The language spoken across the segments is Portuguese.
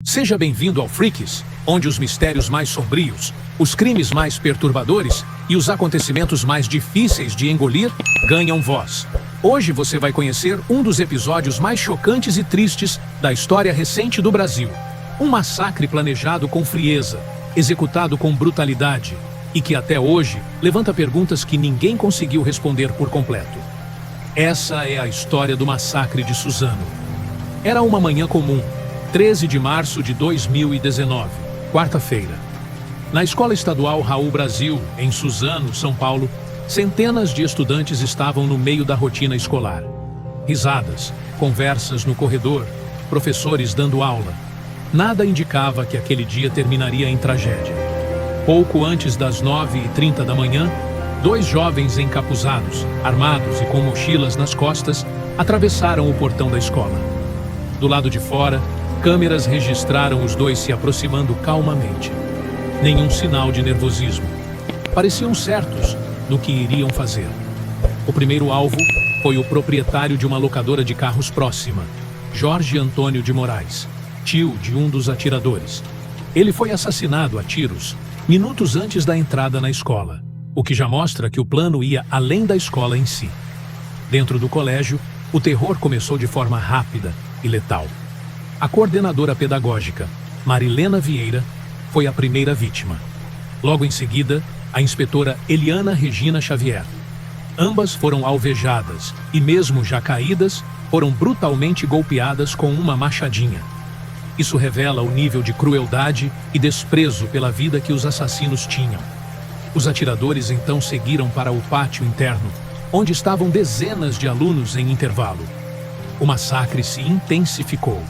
Seja bem-vindo ao Freaks, onde os mistérios mais sombrios, os crimes mais perturbadores e os acontecimentos mais difíceis de engolir ganham voz. Hoje você vai conhecer um dos episódios mais chocantes e tristes da história recente do Brasil. Um massacre planejado com frieza, executado com brutalidade e que até hoje levanta perguntas que ninguém conseguiu responder por completo. Essa é a história do massacre de Suzano. Era uma manhã comum, 13 de março de 2019, quarta-feira. Na Escola Estadual Raul Brasil, em Suzano, São Paulo, centenas de estudantes estavam no meio da rotina escolar. Risadas, conversas no corredor, professores dando aula. Nada indicava que aquele dia terminaria em tragédia. Pouco antes das 9h30 da manhã, dois jovens encapuzados, armados e com mochilas nas costas, atravessaram o portão da escola. Do lado de fora, câmeras registraram os dois se aproximando calmamente. Nenhum sinal de nervosismo. Pareciam certos do que iriam fazer. O primeiro alvo foi o proprietário de uma locadora de carros próxima, Jorge Antônio de Moraes, tio de um dos atiradores. Ele foi assassinado a tiros minutos antes da entrada na escola, o que já mostra que o plano ia além da escola em si. Dentro do colégio, o terror começou de forma rápida e letal. A coordenadora pedagógica, Marilena Vieira, foi a primeira vítima. Logo em seguida, a inspetora Eliana Regina Xavier. Ambas foram alvejadas e, mesmo já caídas, foram brutalmente golpeadas com uma machadinha. Isso revela o nível de crueldade e desprezo pela vida que os assassinos tinham. Os atiradores então seguiram para o pátio interno, onde estavam dezenas de alunos em intervalo. O massacre se intensificou.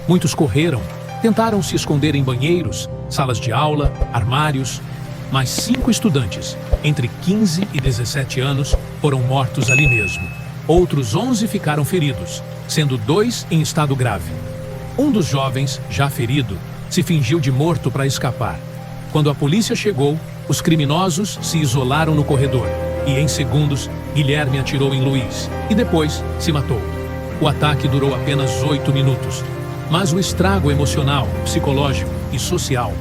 Muitos correram, tentaram se esconder em banheiros, salas de aula, armários, mas 5 estudantes, entre 15 e 17 anos, foram mortos ali mesmo. Outros 11 ficaram feridos, sendo 2 em estado grave. Um dos jovens, já ferido, se fingiu de morto para escapar. Quando a polícia chegou, os criminosos se isolaram no corredor e, em segundos, Guilherme atirou em Luiz e depois se matou. O ataque durou apenas 8 minutos. Mas o estrago emocional, psicológico e social,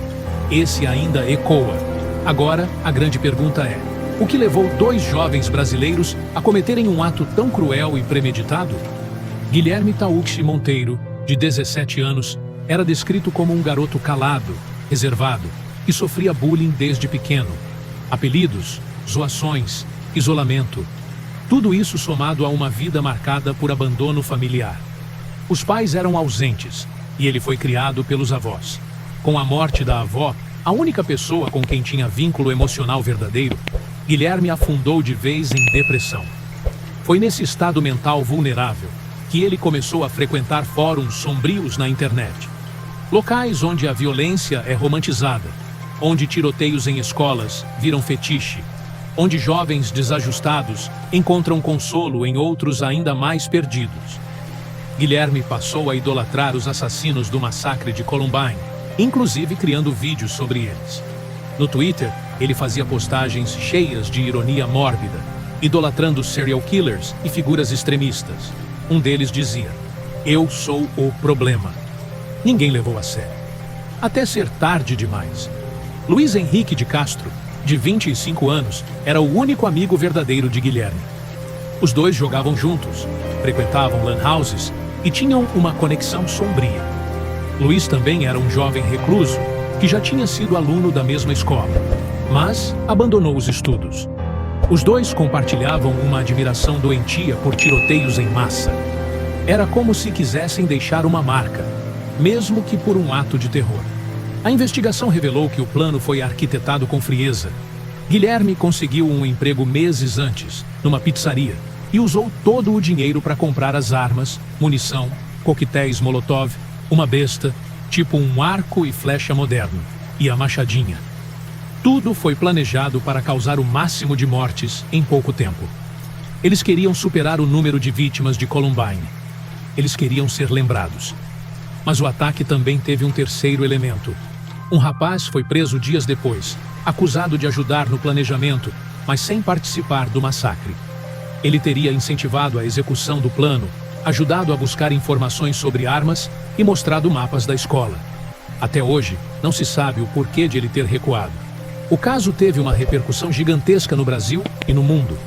esse ainda ecoa. Agora, a grande pergunta é: o que levou 2 jovens brasileiros a cometerem um ato tão cruel e premeditado? Guilherme Tauxi Monteiro, de 17 anos, era descrito como um garoto calado, reservado, que sofria bullying desde pequeno. Apelidos, zoações, isolamento. Tudo isso somado a uma vida marcada por abandono familiar. Os pais eram ausentes, e ele foi criado pelos avós. Com a morte da avó, a única pessoa com quem tinha vínculo emocional verdadeiro, Guilherme afundou de vez em depressão. Foi nesse estado mental vulnerável que ele começou a frequentar fóruns sombrios na internet. Locais onde a violência é romantizada, onde tiroteios em escolas viram fetiche, onde jovens desajustados encontram consolo em outros ainda mais perdidos. Guilherme passou a idolatrar os assassinos do massacre de Columbine, inclusive criando vídeos sobre eles. No Twitter, ele fazia postagens cheias de ironia mórbida, idolatrando serial killers e figuras extremistas. Um deles dizia: "Eu sou o problema." Ninguém levou a sério. Até ser tarde demais. Luiz Henrique de Castro, de 25 anos, era o único amigo verdadeiro de Guilherme. Os dois jogavam juntos, frequentavam lan houses e tinham uma conexão sombria. Luiz também era um jovem recluso que já tinha sido aluno da mesma escola, mas abandonou os estudos. Os dois compartilhavam uma admiração doentia por tiroteios em massa. Era como se quisessem deixar uma marca, mesmo que por um ato de terror. A investigação revelou que o plano foi arquitetado com frieza. Guilherme conseguiu um emprego meses antes, numa pizzaria, e usou todo o dinheiro para comprar as armas, munição, coquetéis Molotov, uma besta, tipo um arco e flecha moderno, e a machadinha. Tudo foi planejado para causar o máximo de mortes em pouco tempo. Eles queriam superar o número de vítimas de Columbine. Eles queriam ser lembrados. Mas o ataque também teve um terceiro elemento. Um rapaz foi preso dias depois, acusado de ajudar no planejamento, mas sem participar do massacre. Ele teria incentivado a execução do plano, ajudado a buscar informações sobre armas e mostrado mapas da escola. Até hoje, não se sabe o porquê de ele ter recuado. O caso teve uma repercussão gigantesca no Brasil e no mundo.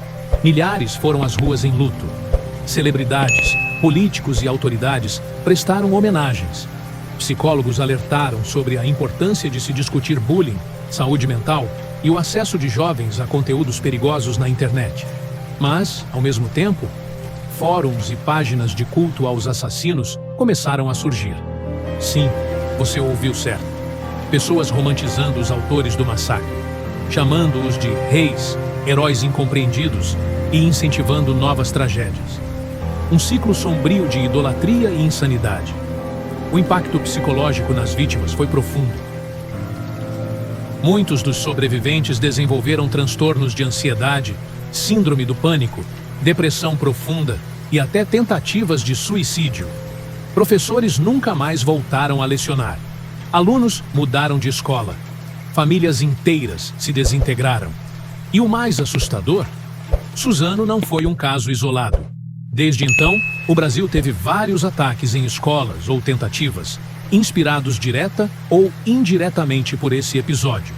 Milhares foram às ruas em luto. Celebridades, políticos e autoridades prestaram homenagens. Psicólogos alertaram sobre a importância de se discutir bullying, saúde mental e o acesso de jovens a conteúdos perigosos na internet. Mas, ao mesmo tempo, fóruns e páginas de culto aos assassinos começaram a surgir. Sim, você ouviu certo. Pessoas romantizando os autores do massacre, chamando-os de reis, heróis incompreendidos e incentivando novas tragédias. Um ciclo sombrio de idolatria e insanidade. O impacto psicológico nas vítimas foi profundo. Muitos dos sobreviventes desenvolveram transtornos de ansiedade, síndrome do pânico, depressão profunda e até tentativas de suicídio. Professores nunca mais voltaram a lecionar. Alunos mudaram de escola. Famílias inteiras se desintegraram. E o mais assustador? Suzano não foi um caso isolado. Desde então, o Brasil teve vários ataques em escolas ou tentativas, inspirados direta ou indiretamente por esse episódio.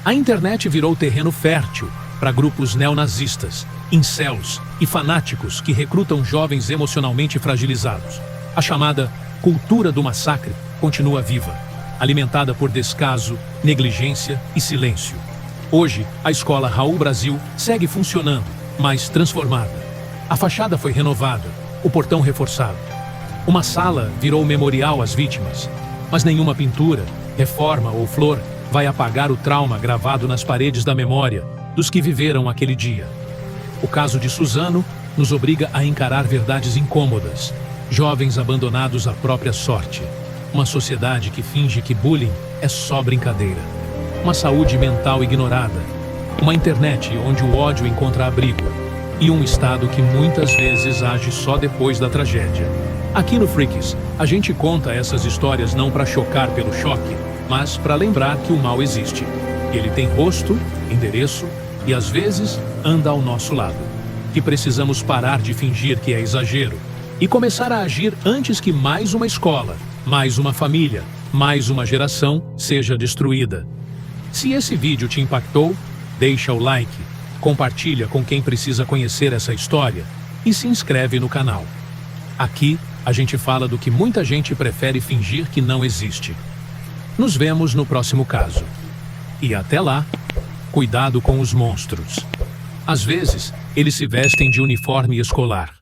A internet virou terreno fértil para grupos neonazistas, incels e fanáticos que recrutam jovens emocionalmente fragilizados. A chamada cultura do massacre continua viva, alimentada por descaso, negligência e silêncio. Hoje, a escola Raul Brasil segue funcionando, mas transformada. A fachada foi renovada, o portão reforçado. Uma sala virou memorial às vítimas, mas nenhuma pintura, reforma ou flor vai apagar o trauma gravado nas paredes da memória dos que viveram aquele dia. O caso de Suzano nos obriga a encarar verdades incômodas, jovens abandonados à própria sorte, uma sociedade que finge que bullying é só brincadeira, uma saúde mental ignorada, uma internet onde o ódio encontra abrigo e um Estado que muitas vezes age só depois da tragédia. Aqui no Freaks, a gente conta essas histórias não para chocar pelo choque, mas para lembrar que o mal existe. Ele tem rosto, endereço e às vezes anda ao nosso lado. Que precisamos parar de fingir que é exagero e começar a agir antes que mais uma escola, mais uma família, mais uma geração seja destruída. Se esse vídeo te impactou, deixa o like, compartilha com quem precisa conhecer essa história e se inscreve no canal. Aqui, a gente fala do que muita gente prefere fingir que não existe. Nos vemos no próximo caso. E até lá, cuidado com os monstros. Às vezes, eles se vestem de uniforme escolar.